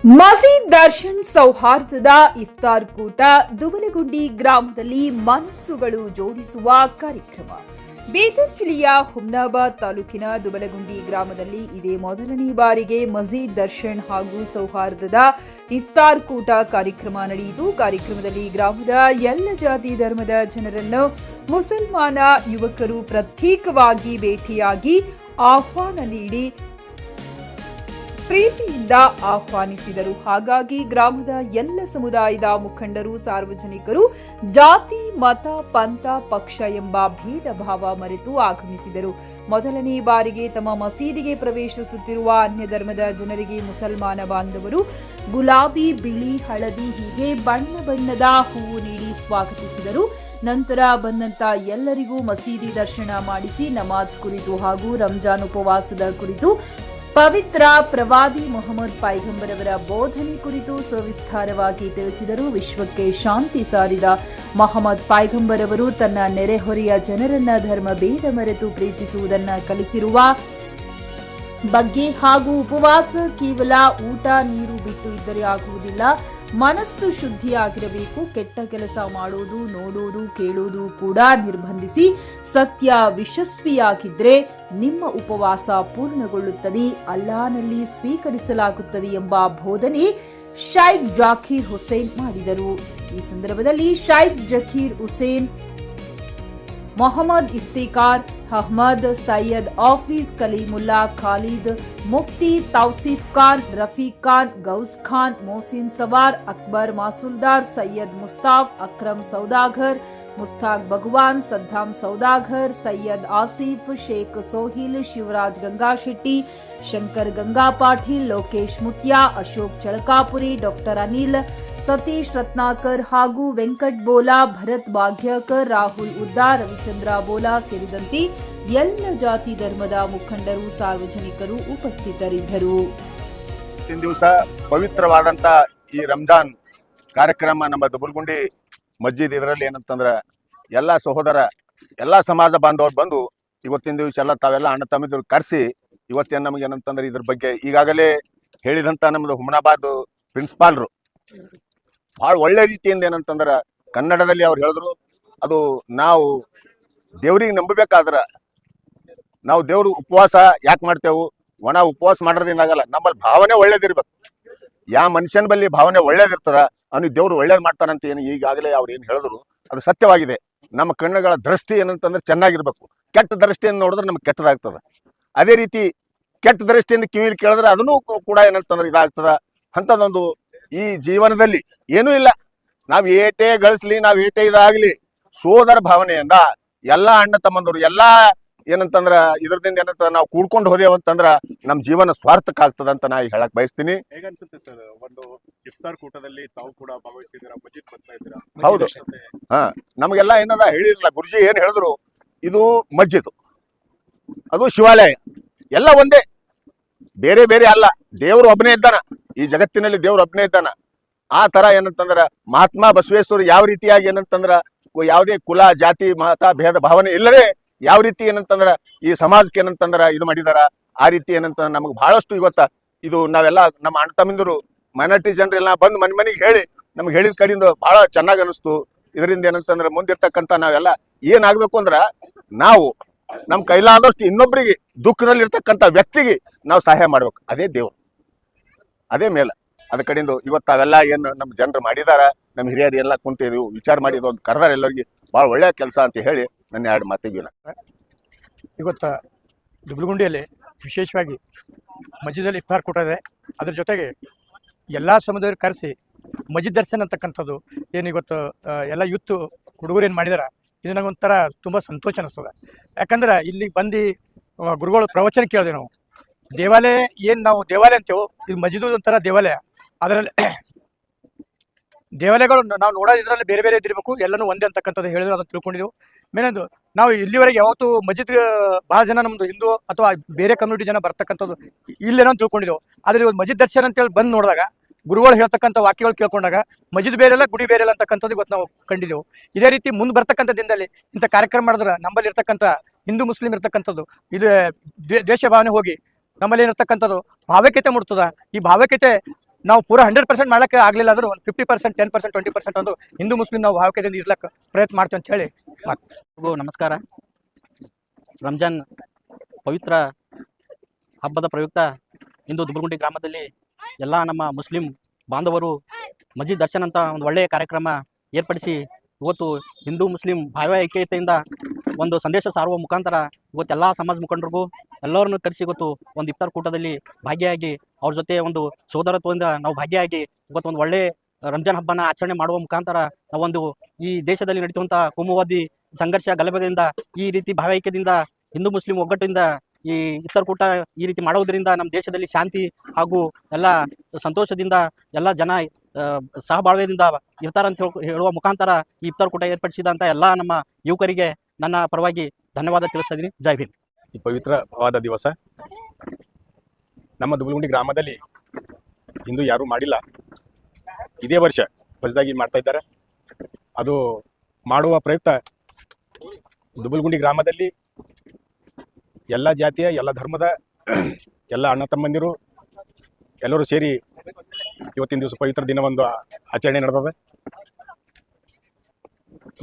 ಮಸೀದ್ ದರ್ಶನ್ ಸೌಹಾರ್ದದ ಇಫ್ತಾರ್ ಕೂಟ ದುಬಲಗುಂಡಿ ಗ್ರಾಮದಲ್ಲಿ ಮನಸ್ಸುಗಳು ಜೋಡಿಸುವ ಕಾರ್ಯಕ್ರಮ. ಬೀದರ್ ಜಿಲ್ಲೆಯ ಹುಮ್ನಾಬಾದ್ ತಾಲೂಕಿನ ದುಬಲಗುಂಡಿ ಗ್ರಾಮದಲ್ಲಿ ಇದೇ ಮೊದಲನೇ ಬಾರಿಗೆ ಮಸೀದ್ ದರ್ಶನ್ ಹಾಗೂ ಸೌಹಾರ್ದದ ಇಫ್ತಾರ್ ಕೂಟ ಕಾರ್ಯಕ್ರಮ ನಡೆಯಿತು. ಕಾರ್ಯಕ್ರಮದಲ್ಲಿ ಗ್ರಾಮದ ಎಲ್ಲ ಜಾತಿ ಧರ್ಮದ ಜನರನ್ನು ಮುಸಲ್ಮಾನ ಯುವಕರು ಪ್ರತ್ಯೇಕವಾಗಿ ಭೇಟಿಯಾಗಿ ಆಹ್ವಾನ ನೀಡಿ ಪ್ರೀತಿಯಿಂದ ಆಹ್ವಾನಿಸಿದರು. ಹಾಗಾಗಿ ಗ್ರಾಮದ ಎಲ್ಲ ಸಮುದಾಯದ ಮುಖಂಡರು, ಸಾರ್ವಜನಿಕರು ಜಾತಿ, ಮತ, ಪಂಥ, ಪಕ್ಷ ಎಂಬ ಭೇದ ಭಾವ ಮರೆತು ಆಗಮಿಸಿದರು. ಮೊದಲನೇ ಬಾರಿಗೆ ತಮ್ಮ ಮಸೀದಿಗೆ ಪ್ರವೇಶಿಸುತ್ತಿರುವ ಅನ್ಯ ಧರ್ಮದ ಜನರಿಗೆ ಮುಸಲ್ಮಾನ ಬಾಂಧವರು ಗುಲಾಬಿ, ಬಿಳಿ, ಹಳದಿ ಹೀಗೆ ಬಣ್ಣ ಬಣ್ಣದ ಹೂವು ನೀಡಿ ಸ್ವಾಗತಿಸಿದರು. ನಂತರ ಬಂದಂತ ಎಲ್ಲರಿಗೂ ಮಸೀದಿ ದರ್ಶನ ಮಾಡಿಸಿ ನಮಾಜ್ ಕುರಿತು ಹಾಗೂ ರಂಜಾನ್ ಉಪವಾಸದ ಕುರಿತು ಪವಿತ್ರ ಪ್ರವಾದಿ ಮೊಹಮ್ಮದ್ ಪೈಗಂಬರ್ ಅವರ ಬೋಧನೆ ಕುರಿತು ಸವಿಸ್ತಾರವಾಗಿ ತಿಳಿಸಿದರು. ವಿಶ್ವಕ್ಕೆ ಶಾಂತಿ ಸಾರಿದ ಮೊಹಮ್ಮದ್ ಪೈಗಂಬರ್ ಅವರು ತನ್ನ ನೆರೆಹೊರೆಯ ಜನರನ್ನ ಧರ್ಮ ಭೇದ ಮರೆತು ಪ್ರೀತಿಸುವುದನ್ನು ಕಲಿಸಿರುವ ಬಗ್ಗೆ ಹಾಗೂ ಉಪವಾಸ ಕೇವಲ ಊಟ ನೀರು ಬಿಟ್ಟು ಇದ್ದರೆ ಆಗುವುದಿಲ್ಲ, ಮನಸ್ಸು ಶುದ್ಧಿಯಾಗಿರಬೇಕು, ಕೆಟ್ಟ ಕೆಲಸ ಮಾಡೋದು, ನೋಡೋದು, ಕೇಳೋದು ಕೂಡ ನಿರ್ಬಂಧಿಸಿ ಸತ್ಯ ಯಶಸ್ವಿಯಾಗಿದ್ರೆ ನಿಮ್ಮ ಉಪವಾಸ ಪೂರ್ಣಗೊಳ್ಳುತ್ತದೆ, ಅಲ್ಲಾಹನಲ್ಲಿ ಸ್ವೀಕರಿಸಲಾಗುತ್ತದೆ ಎಂಬ ಬೋಧನೆ ಶೈಖ್ ಜಾಕೀರ್ ಹುಸೇನ್ ಮಾಡಿದರು. ಈ ಸಂದರ್ಭದಲ್ಲಿ ಶೈಖ್ ಜಕೀರ್ ಹುಸೇನ್, ಮೊಹಮ್ಮದ್ ಇಫ್ತಿಕಾರ್ ಅಹ್ಮದ್, ಸೈಯದ್ ಆಫೀಸ್ ಕಲೀಮುಲ್ಲಾ ಖಾಲಿದ್, ಮುಫ್ತಿ ತೌಸೀಫ್ ಖಾನ್, ರಫೀಕ್ ಖಾನ್, ಗೌಸ್ ಖಾನ್, ಮೊಹಸಿನ್ ಸವಾರ್, ಅಕ್ಬರ್ ಮಾಸುಲ್ದಾರ್, ಸೈಯದ್ ಮುಸ್ತಾಫ್, ಅಕ್ರಮ್ ಸೌದಾಗರ್, ಮುಸ್ತಾಕ್ ಭಗವಾನ್, ಸದ್ದಾಂ ಸೌದಾಗರ್, ಸೈಯದ್ ಆಸಿಫ್, ಶೇಖ್ ಸೋಹಿಲ್, ಶಿವರಾಜ್ ಗಂಗಾಶೆಟ್ಟಿ, ಶಂಕರ್ ಗಂಗಾ ಪಾಟೀಲ್, ಲೋಕೇಶ್ ಮುತ್ಯಾ, ಅಶೋಕ್ ಚಳಕಾಪುರಿ, ಡಾಕ್ಟರ್ ಅನಿಲ್, ಸತೀಶ್ ರತ್ನಾಕರ್ ಹಾಗೂ ವೆಂಕಟ್ ಬೋಲಾ, ಭರತ್ ಭಾಗ್ಯಕರ್, ರಾಹುಲ್ ಉದ್ದಾ, ರವಿಚಂದ್ರ ಬೋಲಾ ಸೇರಿದಂತೆ ಎಲ್ಲ ಜಾತಿ ಧರ್ಮದ ಮುಖಂಡರು, ಸಾರ್ವಜನಿಕರು ಉಪಸ್ಥಿತರಿದ್ದರು. ಇಂದಿನ ದಿವಸ ಪವಿತ್ರವಾದಂತ ಈ ರಂಜಾನ್ ಕಾರ್ಯಕ್ರಮ ನಮ್ಮ ದುಬಲಗುಂಡಿ ಮಸ್ಜಿದ್ ಇದರಲ್ಲಿ ಏನಂತಂದ್ರ ಎಲ್ಲಾ ಸಹೋದರ, ಎಲ್ಲಾ ಸಮಾಜ ಬಾಂಧವರು ಬಂದು ಇವತ್ತಿನ ದಿವಸ ಎಲ್ಲ ತಾವೆಲ್ಲ ಅಣ್ಣ ತಮ್ಮಿದ್ರು ಕರೆಸಿ ಇವತ್ತೇನು ನಮಗೆ ಏನಂತಂದ್ರೆ ಇದ್ರ ಬಗ್ಗೆ ಈಗಾಗಲೇ ಹೇಳಿದಂತ ನಮ್ದು ಹುಮ್ನಾಬಾದ್ ಪ್ರಿನ್ಸಿಪಾಲ್ರು ಭಾಳ ಒಳ್ಳೆ ರೀತಿಯಿಂದ ಏನಂತಂದ್ರ ಕನ್ನಡದಲ್ಲಿ ಅವ್ರು ಹೇಳಿದ್ರು. ಅದು ನಾವು ದೇವ್ರಿಗೆ ನಂಬಬೇಕಾದ್ರ ನಾವು ದೇವ್ರ ಉಪವಾಸ ಯಾಕೆ ಮಾಡ್ತೇವೆ, ಒಣ ಉಪವಾಸ ಮಾಡೋದ್ರಿಂದ ಆಗಲ್ಲ, ನಮ್ಮಲ್ಲಿ ಭಾವನೆ ಒಳ್ಳೇದಿರ್ಬೇಕು. ಯಾವ ಮನುಷ್ಯನ ಬಳಿ ಭಾವನೆ ಒಳ್ಳೇದಿರ್ತದ ಅವ್ನಿಗೆ ದೇವ್ರು ಒಳ್ಳೇದು ಮಾಡ್ತಾರಂತ ಏನು ಈಗಾಗಲೇ ಅವ್ರು ಏನು ಹೇಳಿದ್ರು ಅದು ಸತ್ಯವಾಗಿದೆ. ನಮ್ಮ ಕಣ್ಣುಗಳ ದೃಷ್ಟಿ ಏನಂತಂದ್ರೆ ಚೆನ್ನಾಗಿರ್ಬೇಕು. ಕೆಟ್ಟ ದೃಷ್ಟಿಯನ್ನು ನೋಡಿದ್ರೆ ನಮ್ಗೆ ಕೆಟ್ಟದಾಗ್ತದ. ಅದೇ ರೀತಿ ಕೆಟ್ಟ ದೃಷ್ಟಿಯಿಂದ ಕಿವಿಲಿ ಕೇಳಿದ್ರೆ ಅದನ್ನು ಕೂಡ ಏನಂತಂದ್ರೆ ಇದಾಗ್ತದ. ಅಂಥದ್ದೊಂದು ಈ ಜೀವನದಲ್ಲಿ ಏನೂ ಇಲ್ಲ, ನಾವು ಏಟೇ ಗಳಿಸ್ಲಿ, ನಾವು ಏಟೇ ಇದಾಗ್ಲಿ, ಸೋದರ ಭಾವನೆಯಿಂದ ಎಲ್ಲಾ ಅಣ್ಣ ತಮ್ಮಂದರು ಎಲ್ಲಾ ಏನಂತಂದ್ರ ಇದ್ರದಿಂದ ಏನಂತ ನಾವು ಕೂಡ್ಕೊಂಡು ಹೋದೇವಂತಂದ್ರ ನಮ್ ಜೀವನ ಸ್ವಾರ್ಥಕ ಆಗ್ತದ ಅಂತ ನಾ ಹೇಳಕ್ ಬಯಸ್ತೀನಿ. ಹೇಗನ್ಸುತ್ತೆ ಸರ್, ಒಂದು ಇಫ್ತಾರ್ ಕೂಟದಲ್ಲಿ ತಾವು ಕೂಡ ಭಾಗವಹಿಸಿದ್ದೀರಾ, ಮಸ್ಜಿದ್ ಬರ್ತಾ ಇದ್ದೀರಾ? ಹೌದು, ನಮಗೆಲ್ಲ ಏನದ ಹೇಳಿರಲ್ಲ, ಗುರುಜಿ ಏನ್ ಹೇಳಿದ್ರು, ಇದು ಮಸ್ಜಿದ್, ಅದು ಶಿವಾಲಯ, ಎಲ್ಲ ಒಂದೇ, ಬೇರೆ ಬೇರೆ ಅಲ್ಲ. ದೇವ್ರು ಒಬ್ಬನೇ ಇದ್ದಾನ, ಈ ಜಗತ್ತಿನಲ್ಲಿ ದೇವ್ರು ಒಬ್ಬನೇ ಇದ್ದಾನ. ಆ ತರ ಏನಂತಂದ್ರ ಮಹಾತ್ಮ ಬಸವೇಶ್ವರ ಯಾವ ರೀತಿಯಾಗಿ ಏನಂತಂದ್ರ ಯಾವುದೇ ಕುಲ, ಜಾತಿ, ಮತ ಭೇದ ಭಾವನೆ ಇಲ್ಲದೆ ಯಾವ ರೀತಿ ಏನಂತಂದ್ರ ಈ ಸಮಾಜಕ್ಕೆ ಏನಂತಂದ್ರ ಇದು ಮಾಡಿದಾರ, ಆ ರೀತಿ ಏನಂತಂದ್ರ ನಮ್ಗೆ ಬಹಳಷ್ಟು ಇವತ್ತ ಇದು ನಾವೆಲ್ಲ ನಮ್ಮ ಅಣ್ಣ ತಮ್ಮಂದಿರು ಮೈನಾರಿಟಿ ಜನರೆಲ್ಲ ಬಂದು ಮನೆಗೆ ಹೇಳಿ ನಮ್ಗೆ ಹೇಳಿದ ಕಡೆಯಿಂದ ಬಹಳ ಚೆನ್ನಾಗಿ ಅನಿಸ್ತು. ಇದರಿಂದ ಏನಂತಂದ್ರೆ ಮುಂದಿರ್ತಕ್ಕಂಥ ನಾವೆಲ್ಲ ಏನಾಗಬೇಕು ಅಂದ್ರ ನಾವು ನಮ್ಮ ಕೈಲಾದಷ್ಟು ಇನ್ನೊಬ್ಬರಿಗೆ ದುಃಖದಲ್ಲಿ ಇರ್ತಕ್ಕಂಥ ವ್ಯಕ್ತಿಗೆ ನಾವು ಸಹಾಯ ಮಾಡ್ಬೇಕು. ಅದೇ ದೇವ್ರು, ಅದೇ ಮೇಲ. ಅದ ಕಡೆಯಿಂದ ಇವತ್ತು ಅವೆಲ್ಲ ಏನು ನಮ್ಮ ಜನರು ಮಾಡಿದಾರ, ನಮ್ಮ ಹಿರಿಯರು ಎಲ್ಲ ಕುಂತಿದ್ವು ವಿಚಾರ ಮಾಡಿ ಒಂದು ಕರೆದಾರ ಎಲ್ಲರಿಗೆ, ಭಾಳ ಒಳ್ಳೆಯ ಕೆಲಸ ಅಂತ ಹೇಳಿ ನನ್ನ ಎರಡು ಮಾತಿಗೆ. ಇವತ್ತು ದುಬಲಗುಂಡಿಯಲ್ಲಿ ವಿಶೇಷವಾಗಿ ಮಸ್ಜಿದಲ್ಲಿ ಇಫ್ತಾರ್ ಕೂಟ ಇದೆ. ಅದ್ರ ಜೊತೆಗೆ ಎಲ್ಲ ಸಮುದಾಯರು ಕರೆಸಿ ಮಸ್ಜಿದ್ ದರ್ಶನ ಅಂತಕ್ಕಂಥದ್ದು ಏನು ಇವತ್ತು ಎಲ್ಲ ಯೂತ್ ಹುಡುಗರು ಏನು ಮಾಡಿದಾರ, ಇದು ನನಗೊಂಥರ ತುಂಬ ಸಂತೋಷ ಅನ್ನಿಸ್ತದೆ. ಯಾಕಂದ್ರೆ ಇಲ್ಲಿ ಬಂದು ಗುರುಗಳು ಪ್ರವಚನ ಕೇಳಿದೆ. ನಾವು ದೇವಾಲಯ ಏನು ನಾವು ದೇವಾಲಯ ಅಂತೇವೆ, ಇದು ಮಸ್ಜಿದ್ ಒಂಥರ ದೇವಾಲಯ. ಅದರಲ್ಲಿ ದೇವಾಲಯಗಳು ನಾವು ನೋಡೋದ್ರಲ್ಲಿ ಬೇರೆ ಬೇರೆ ಇದ್ದಿರಬೇಕು, ಎಲ್ಲನೂ ಒಂದೇ ಅಂತಕ್ಕಂಥದ್ದು ಹೇಳಿದ್ರು, ಅದನ್ನು ತಿಳ್ಕೊಂಡಿದ್ದೆವು. ಮೇನೊಂದು ನಾವು ಇಲ್ಲಿವರೆಗೆ ಯಾವತ್ತು ಮಸ್ಜಿದ್ ಭಾಳ ಜನ ನಮ್ಮದು ಹಿಂದೂ ಅಥವಾ ಬೇರೆ ಕಮ್ಯುನಿಟಿ ಜನ ಬರ್ತಕ್ಕಂಥದ್ದು ಇಲ್ಲೇನೋ ಅಂತ ತಿಳ್ಕೊಂಡಿದ್ದೆವು. ಆದರೆ ಇವತ್ತು ಮಸ್ಜಿದ್ ದರ್ಶನ ಅಂತೇಳಿ ಬಂದು ನೋಡಿದಾಗ ಗುರುಗಳು ಹೇಳ್ತಕ್ಕಂಥ ವಾಕ್ಯಗಳು ಕೇಳ್ಕೊಂಡಾಗ ಮಸ್ಜಿದ್ ಬೇರೆಲ್ಲ ಗುಡಿ ಬೇರೆಲ್ಲ ಅಂತಕ್ಕಂಥದ್ದು ಇವತ್ತು ನಾವು ಕಂಡಿದ್ದೆವು. ಇದೇ ರೀತಿ ಮುಂದೆ ಬರ್ತಕ್ಕಂಥ ದಿನದಲ್ಲಿ ಇಂಥ ಕಾರ್ಯಕ್ರಮ ಮಾಡಿದ್ರೆ ನಮ್ಮಲ್ಲಿ ಇರ್ತಕ್ಕಂಥ ಹಿಂದೂ ಮುಸ್ಲಿಂ ಇರ್ತಕ್ಕಂಥದ್ದು ಇದು ದ್ವೇಷ ಭಾವನೆ ಹೋಗಿ ನಮ್ಮಲ್ಲಿ ಏನಿರ್ತಕ್ಕಂಥದ್ದು ಭಾವೈಕ್ಯತೆ ಮೂಡ್ತದ. ಈ ಭಾವೈಕ್ಯತೆ ನಾವು ಪೂರಾ 100% ಮಾಡಕ್ಕೆ ಆಗಲಿಲ್ಲ ಅಂದ್ರೆ ಒಂದು 50%, 10%, 20% ಒಂದು ಹಿಂದೂ ಮುಸ್ಲಿಂ ನಾವು ಭಾವೈಕ್ಯದಿಂದ ಇರ್ಲಕ್ಕೆ ಪ್ರಯತ್ನ ಮಾಡ್ತೀವಿ ಅಂತ ಹೇಳಿ ಎಲ್ರಿಗೂ ನಮಸ್ಕಾರ. ರಂಜಾನ್ ಪವಿತ್ರ ಹಬ್ಬದ ಪ್ರಯುಕ್ತ ಇಂದು ದುಬಲ್ಗುಂಡಿ ಗ್ರಾಮದಲ್ಲಿ ಎಲ್ಲ ನಮ್ಮ ಮುಸ್ಲಿಂ ಬಾಂಧವರು ಮಸ್ಜಿದ್ ದರ್ಶನ್ ಅಂತ ಒಂದು ಒಳ್ಳೆಯ ಕಾರ್ಯಕ್ರಮ ಏರ್ಪಡಿಸಿ ಇವತ್ತು ಹಿಂದೂ ಮುಸ್ಲಿಂ ಭಾವೈಕ್ಯತೆಯಿಂದ ಒಂದು ಸಂದೇಶ ಸಾರುವ ಮುಖಾಂತರ ಇವತ್ತೆಲ್ಲ ಸಮಾಜ ಮುಖಂಡರಿಗೂ ಎಲ್ಲರನ್ನು ಕರೆಸಿ ಇವತ್ತು ಒಂದು ಇಫ್ತಾರ್ ಕೂಟದಲ್ಲಿ ಭಾಗಿಯಾಗಿ ಅವ್ರ ಜೊತೆ ಒಂದು ಸೋದರತ್ವದಿಂದ ನಾವು ಭಾಗಿಯಾಗಿ ಇವತ್ತು ಒಂದು ಒಳ್ಳೆ ರಂಜಾನ್ ಹಬ್ಬನ ಆಚರಣೆ ಮಾಡುವ ಮುಖಾಂತರ ನಾವೊಂದು ಈ ದೇಶದಲ್ಲಿ ನಡೀತುವಂಥ ಕೋಮುವಾದಿ ಸಂಘರ್ಷ ಗಲಭೆಯಿಂದ ಈ ರೀತಿ ಭಾವೈಕ್ಯದಿಂದ ಹಿಂದೂ ಮುಸ್ಲಿಂ ಒಗ್ಗಟ್ಟಿಂದ ಈ ಇಫ್ತಾರ್ ಕೂಟ ಈ ರೀತಿ ಮಾಡೋದ್ರಿಂದ ನಮ್ಮ ದೇಶದಲ್ಲಿ ಶಾಂತಿ ಹಾಗೂ ಎಲ್ಲ ಸಂತೋಷದಿಂದ ಎಲ್ಲ ಜನ ಸಹಬಾಳ್ವೆಯಿಂದ ಇರ್ತಾರಂತ ಹೇಳುವ ಮುಖಾಂತರ ಈ ಇಫ್ತಾರ್ ಕೂಟ ಏರ್ಪಡಿಸಿದಂಥ ಎಲ್ಲ ನಮ್ಮ ಯುವಕರಿಗೆ ನನ್ನ ಪರವಾಗಿ ಧನ್ಯವಾದ ತಿಳಿಸ್ತಾ ಇದ್ದೀನಿ. ಜೈ ಭೀಮ್. ಈ ಪವಿತ್ರವಾದ ದಿವಸ ನಮ್ಮ ದುಬಲ್ಗುಂಡಿ ಗ್ರಾಮದಲ್ಲಿ ಇಂದು ಯಾರೂ ಮಾಡಿಲ್ಲ. ಇದೇ ವರ್ಷ ಹೊಸದಾಗಿ ಮಾಡ್ತಾ ಇದ್ದಾರೆ. ಅದು ಮಾಡುವ ಪ್ರಯುಕ್ತ ದುಬಲ್ಗುಂಡಿ ಗ್ರಾಮದಲ್ಲಿ ಎಲ್ಲ ಜಾತಿಯ ಎಲ್ಲ ಧರ್ಮದ ಎಲ್ಲ ಅಣ್ಣ ತಮ್ಮಂದಿರು ಎಲ್ಲರೂ ಸೇರಿ ಇವತ್ತಿನ ದಿವಸ ಪವಿತ್ರ ದಿನವೊಂದು ಆಚರಣೆ ನಡೆದದ.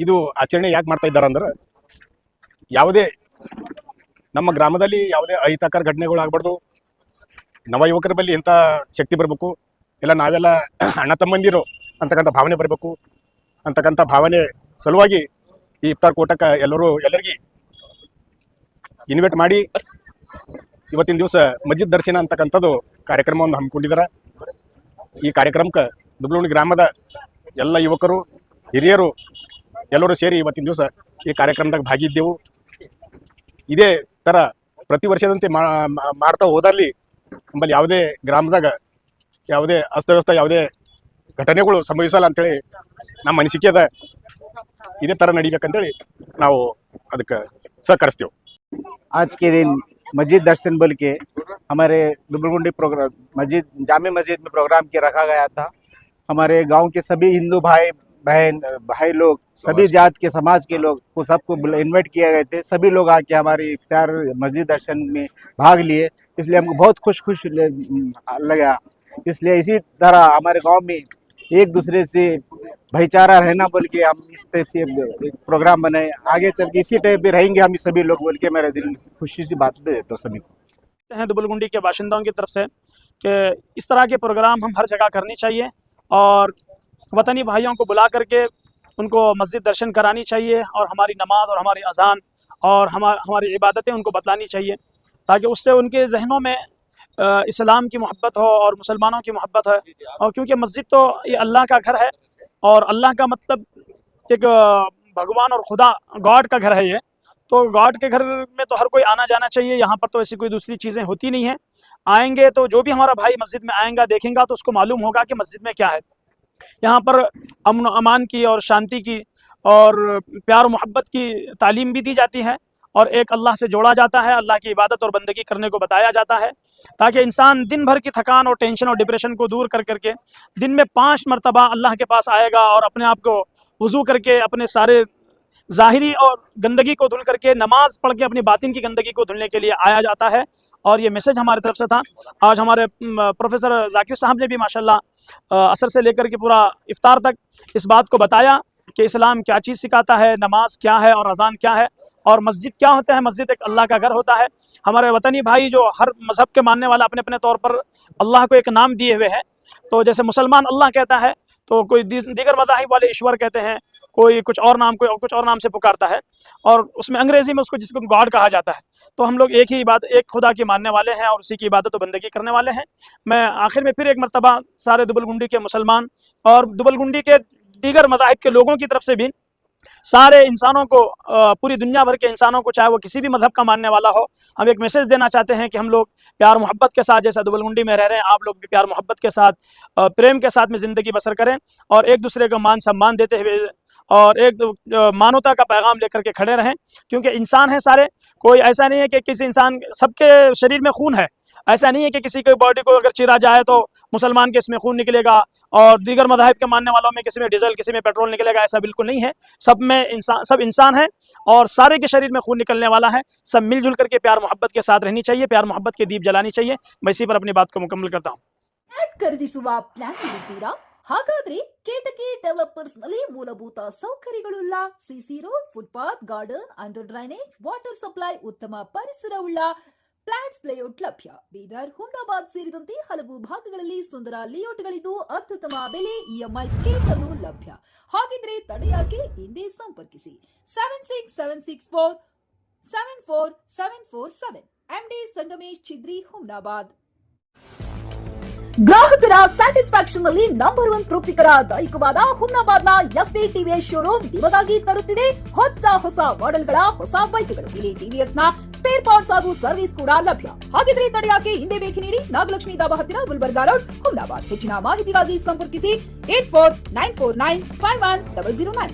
ಇದು ಆಚರಣೆ ಯಾಕೆ ಮಾಡ್ತಾ ಇದ್ದಾರೆ ಅಂದ್ರೆ, ಯಾವುದೇ ನಮ್ಮ ಗ್ರಾಮದಲ್ಲಿ ಯಾವುದೇ ಅಹಿತಕರ ಘಟನೆಗಳು ಆಗ್ಬಾರ್ದು, ನವ ಯುವಕರ ಬಳಿ ಎಂಥ ಶಕ್ತಿ ಬರಬೇಕು, ಇಲ್ಲ ನಾವೆಲ್ಲ ಅಣ್ಣ ತಮ್ಮಂದಿರು ಅಂತಕ್ಕಂಥ ಭಾವನೆ ಬರಬೇಕು ಅಂತಕ್ಕಂಥ ಭಾವನೆ ಸಲುವಾಗಿ ಈ ಇಫ್ತಾರ್ ಕೂಟಕ್ಕೆ ಎಲ್ಲರಿಗೂ ಇನ್ವೈಟ್ ಮಾಡಿ ಇವತ್ತಿನ ದಿವಸ ಮಸ್ಜಿದ್ ದರ್ಶನ ಅಂತಕ್ಕಂಥದ್ದು ಕಾರ್ಯಕ್ರಮವನ್ನು ಹಮ್ಮಿಕೊಂಡಿದ್ದಾರೆ. ಈ ಕಾರ್ಯಕ್ರಮಕ್ಕೆ ದುಬಲ್ಗುಂಡಿ ಗ್ರಾಮದ ಎಲ್ಲ ಯುವಕರು ಹಿರಿಯರು ಎಲ್ಲರೂ ಸೇರಿ ಇವತ್ತಿನ ದಿವಸ ಈ ಕಾರ್ಯಕ್ರಮದಾಗ ಭಾಗಿದ್ದೆವು. ಇದೇ ಥರ ಪ್ರತಿ ವರ್ಷದಂತೆ ಮಾಡ್ತಾ ಹೋದಲ್ಲಿ ನಮ್ಮಲ್ಲಿ ಯಾವುದೇ ಗ್ರಾಮದಾಗ ಯಾವುದೇ ಅಸ್ತವ್ಯಸ್ತ ಯಾವುದೇ ಘಟನೆಗಳು ಸಂಭವಿಸಲ್ಲ ಅಂಥೇಳಿ ನಮ್ಮ ಅನಿಸಿಕೆ ಅದ. ಇದೇ ಥರ ನಡಿಬೇಕಂತೇಳಿ ನಾವು ಅದಕ್ಕೆ ಸಹಕರಿಸ್ತೇವೆ. आज के दिन मस्जिद दर्शन बोल के हमारे दुबलगुंडी प्रोग्राम मस्जिद जामे मस्जिद में प्रोग्राम के रखा गया था। हमारे गांव के सभी हिंदू भाई लोग, सभी जात के समाज के लोग को सबको इनवाइट किए गए थे। सभी लोग आके हमारे इफ्तार मस्जिद दर्शन में भाग लिए, इसलिए हमको बहुत खुश लगा। इसलिए इसी तरह हमारे गांव में एक दूसरे से भाईचारा रहना बोल के हम इस टाइप से एक प्रोग्राम बनाए। आगे चल के इसी टाइप पे रहेंगे हम सभी लोग बोल के मेरा दिल खुशी सी बात दे देता हूँ सभी को। हैं दुबलगुंडी के बाशिंदों की तरफ से कि इस तरह के प्रोग्राम हम हर जगह करनी चाहिए और वतनी भाइयों को बुला करके उनको मस्जिद दर्शन करानी चाहिए और हमारी नमाज और हमारी अजान और हमारी इबादतें उनको बतलानी चाहिए, ताकि उससे उनके जहनों में इस्लाम की मोहब्बत हो और मुसलमानों की मोहब्बत है। और क्योंकि मस्जिद तो ये अल्लाह का घर है और अल्लाह का मतलब एक भगवान और खुदा गॉड का घर है ये, तो गॉड के घर में तो हर कोई आना जाना चाहिए। यहाँ पर तो ऐसी कोई दूसरी चीज़ें होती नहीं हैं। आएंगे तो जो भी हमारा भाई मस्जिद में आएगा देखेगा तो उसको मालूम होगा कि मस्जिद में क्या है। यहाँ पर अमन अमान की और शांति की और प्यार मोहब्बत की तालीम भी दी जाती है और एक अल्लाह से जोड़ा जाता है, अल्लाह की इबादत और बंदगी करने को बताया जाता है, ताकि इंसान दिन भर की थकान और टेंशन और डिप्रेशन को दूर कर करके दिन में 5 मरतबा अल्लाह के पास आएगा और अपने आप को वज़ू करके अपने सारे ज़ाहिरी और गंदगी को धुल करके नमाज पढ़ के अपनी बातिन की गंदगी को धुलने के लिए आया जाता है। और ये मैसेज हमारी तरफ से था। आज हमारे प्रोफेसर जाकिर साहब ने भी माशाल्लाह असर से लेकर के पूरा इफ्तार तक इस बात को बताया कि इस्लाम क्या चीज़ सिखाता है, नमाज क्या है और अजान क्या है और मस्जिद क्या होता है। मस्जिद एक अल्लाह का घर होता है। हमारे वतनी भाई जो हर मज़हब के मानने वाला अपने अपने तौर पर अल्लाह को एक नाम दिए हुए हैं, तो जैसे मुसलमान अल्लाह कहता है तो कोई दीगर मज़ाहिब वाले ईश्वर कहते हैं, कोई कुछ और नाम से पुकारता है और उसमें अंग्रेज़ी में उसको जिसको गॉड कहा जाता है। तो हम लोग एक खुदा के मानने वाले हैं और उसी की इबादत और बंदगी करने वाले हैं। मैं आखिर में फिर एक मरतबा सारे दुबलगुंडी के मुसलमान और दुबलगुंडी के दीगर मज़ाहिब के लोगों की तरफ से भी सारे इंसानों को, पूरी दुनिया भर के इंसानों को, चाहे वो किसी भी मज़हब का मानने वाला हो, हम एक मैसेज देना चाहते हैं कि हम लोग प्यार मोहब्बत के साथ, जैसा दुबलगुंडी में रह रहे हैं, आप लोग भी प्यार मोहब्बत के साथ, प्रेम के साथ में ज़िंदगी बसर करें और एक दूसरे को मान सम्मान देते हुए और एक मानवता का पैगाम लेकर के खड़े रहें। क्योंकि इंसान है सारे, कोई ऐसा नहीं है कि किसी इंसान, सबके शरीर में खून है, ऐसा नहीं है कि किसी की बॉडी को अगर चिरा जाए तो मुसलमान के इसमें खून निकलेगा और दीगर मज़ाहिब के मानने वालों में किसी में डीजल किसी में पेट्रोल निकलेगा, ऐसा बिल्कुल नहीं है। सब इंसान है और सारे के शरीर में खून निकलने वाला है। सब मिलजुल करके प्यार मोहब्बत के साथ रहनी चाहिए, प्यार मोहब्बत के दीप जलानी चाहिए। मैं इसी पर अपनी बात को मुकम्मल करता हूँ। ಫ್ಲಾಟ್ ಖರೀದಿಸುವ ಪ್ಲಾನ್ ಇದ್ದೀರಾ? ಹಾಗಾದ್ರೆ ಕೇತಕಿ ಡೆವಲಪರ್ಸ್ ನಲ್ಲಿ ಮೂಲಭೂತ ಸೌಕರ್ಯಗಳುಳ್ಳ CC road, footpath, garden, under drainage, water supply, ಉತ್ತಮ ಪರಿಸರವುಳ್ಳ ಫ್ಲಾಟ್ಸ್ ಲೇಔಟ್ ಲಭ್ಯ. ಬೀದರ್, ಹುಮ್ನಾಬಾದ್ ಸೇರಿದಂತೆ ಹಲವು ಭಾಗಗಳಲ್ಲಿ ಸುಂದರ ಲೇಔಟ್ಗಳಿದ್ದು ಅತ್ಯುತ್ತಮ ಬೆಲೆ, ಇಎಂಐ ಸ್ಕೀಮ್ ಅನ್ನು ಲಭ್ಯ. ಹಾಗಿದ್ರೆ ತಡೆಯಾಕೆ? ಹಿಂದೆ ಸಂಪರ್ಕಿಸಿ 7676474747 MD ಸಂಗಮೇಶ್ ಚಿದ್ರಿ, ಹುಮ್ನಾಬಾದ್. ಗ್ರಾಹಕರ ಸ್ಯಾಟಿಸ್ಫ್ಯಾಕ್ಷನ್ ನಲ್ಲಿ ನಂಬರ್ 1 ತೃಪ್ತಿಕರ ದೈಹಿಕವಾದ ಹುಮ್ನಾಬಾದ್ನ ಎಸ್ವಿ ಟಿವಿಎಸ್ ಶೋರೂಮ್ ನಿಮಗಾಗಿ ತರುತ್ತಿದೆ ಹೊಸ ಮಾಡೆಲ್ಗಳ ಹೊಸ ಬೈಕ್ಗಳು. ಇಲ್ಲಿ ಟಿವಿಎಸ್ ನ ಸ್ಪೇರ್ ಪಾರ್ಟ್ಸ್ ಹಾಗೂ ಸರ್ವಿಸ್ ಕೂಡ ಲಭ್ಯ. ಹಾಗಿದ್ರೆ ತಡೆಯಾಕೆ? ಹಿಂದೆ ಭೇಟಿ ನೀಡಿ. ನಾಗಲಕ್ಷ್ಮಿ ದಾಬಾ ಹತ್ತಿರ, ಗುಲ್ಬರ್ಗಾ ರೋಡ್, ಹುಮ್ನಾಬಾದ್. ಹೆಚ್ಚಿನ ಮಾಹಿತಿಗಾಗಿ ಸಂಪರ್ಕಿಸಿ 8494951009.